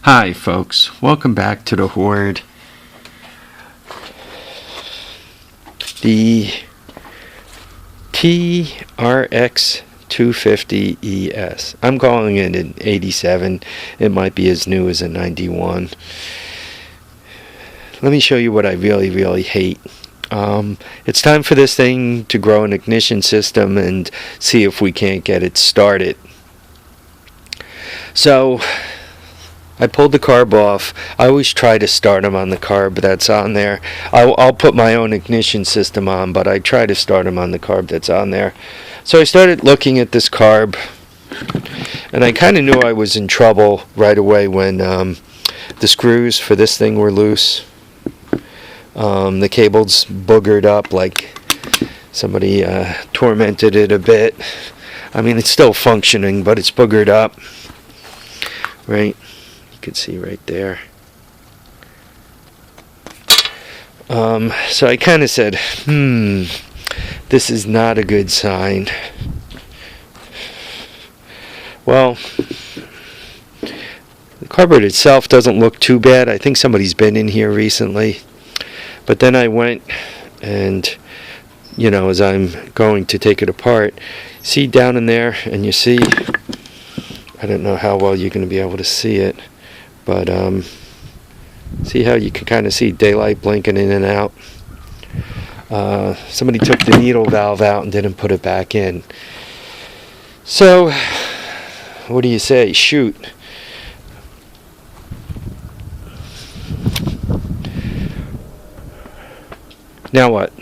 Hi folks, welcome back to the Horde. The TRX250X. I'm calling it an 87. It might be as new as a 91. Let me show you what I really hate. It's time for this thing to grow an ignition system and see if we can't get it started. So I pulled the carb off. I always try to start them on the carb that's on there. I'll put my own ignition system on, but I try to start them on the carb that's on there. So I started looking at this carb, and I kind of knew I was in trouble right away when the screws for this thing were loose. The cable's boogered up like somebody tormented it a bit. I mean, it's still functioning, but it's boogered up. Right? You can see right there. So I kind of said, this is not a good sign. Well, the carburetor itself doesn't look too bad. I think somebody's been in here recently. But then I went and, as I'm going to take it apart, see down in there, and you see, I don't know how well you're going to be able to see it, but see how you can kind of see daylight blinking in and out. Somebody took the needle valve out and didn't put it back in. So what do you say? Shoot. Now what?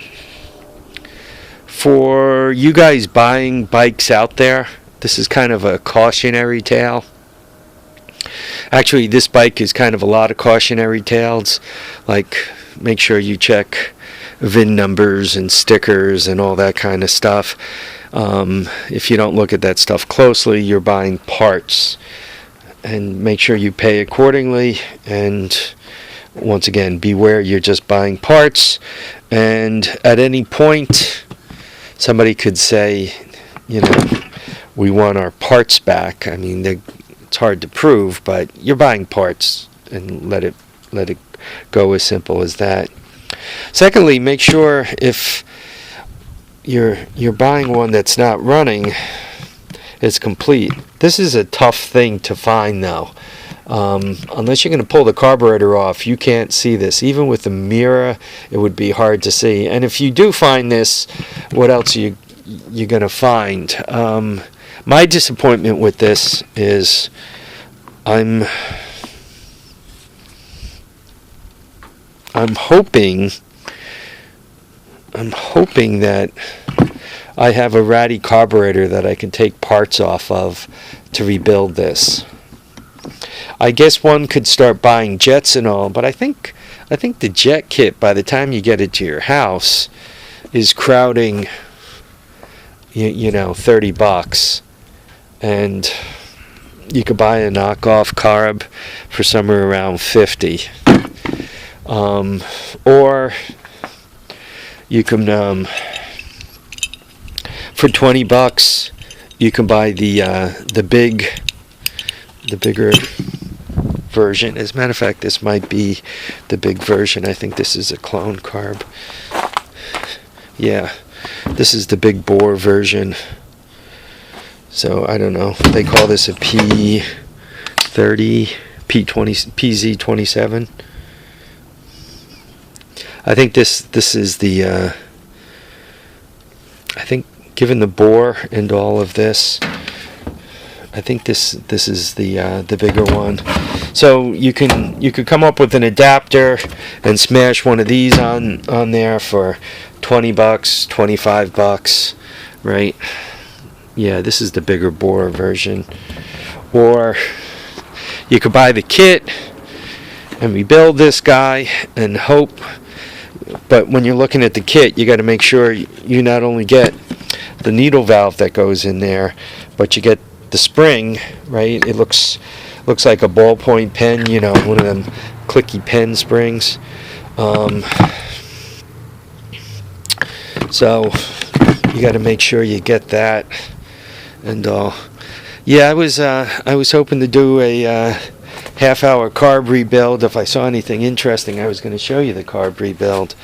For you guys buying bikes out there, this is kind of a cautionary tale. Actually, this bike is kind of a lot of cautionary tales. Like, make sure you check VIN numbers and stickers and all that kind of stuff. If you don't look at that stuff closely, you're buying parts. And make sure you pay accordingly. And once again, beware, you're just buying parts. And at any point, somebody could say, we want our parts back. I mean, it's hard to prove, but you're buying parts, and let it go as simple as that. Secondly, make sure if you're buying one that's not running, it's complete. This is a tough thing to find, though. Unless you're going to pull the carburetor off, you can't see this. Even with the mirror, it would be hard to see. And if you do find this, what else are you're going to find? My disappointment with this is I'm hoping that I have a ratty carburetor that I can take parts off of to rebuild this. I guess one could start buying jets and all, but I think the jet kit, by the time you get it to your house, is crowding $30, and you could buy a knockoff Carb for somewhere around $50, or you can for $20 you can buy the bigger version. As a matter of fact, this might be the big version. I think this is a clone Carb. Yeah, this is the big bore version. So I don't know. They call this a P30, P20, PZ27. I think this is the. I think given the bore and all of this, I think this is the bigger one. So you could come up with an adapter and smash one of these on there for $20, $25, right? Yeah, this is the bigger bore version. Or you could buy the kit and rebuild this guy and hope. But when you're looking at the kit, you got to make sure you not only get the needle valve that goes in there, but you get the spring, right? It looks like a ballpoint pen, one of them clicky pen springs. So you got to make sure you get that. And yeah, I was hoping to do a half-hour carb rebuild. If I saw anything interesting, I was going to show you the carb rebuild.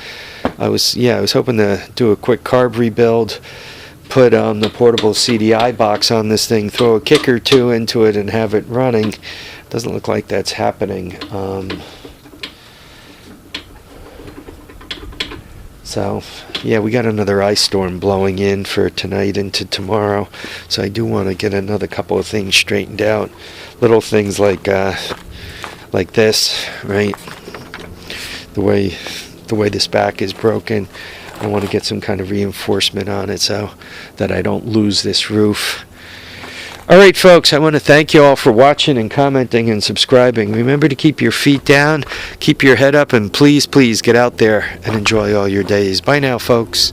I was hoping to do a quick carb rebuild, put the portable CDI box on this thing, throw a kick or two into it, and have it running. Doesn't look like that's happening. So, yeah, we got another ice storm blowing in for tonight into tomorrow. So I do want to get another couple of things straightened out. Little things like this, right? The way this back is broken. I want to get some kind of reinforcement on it so that I don't lose this roof. Alright folks, I want to thank you all for watching and commenting and subscribing. Remember to keep your feet down, keep your head up, and please get out there and enjoy all your days. Bye now folks.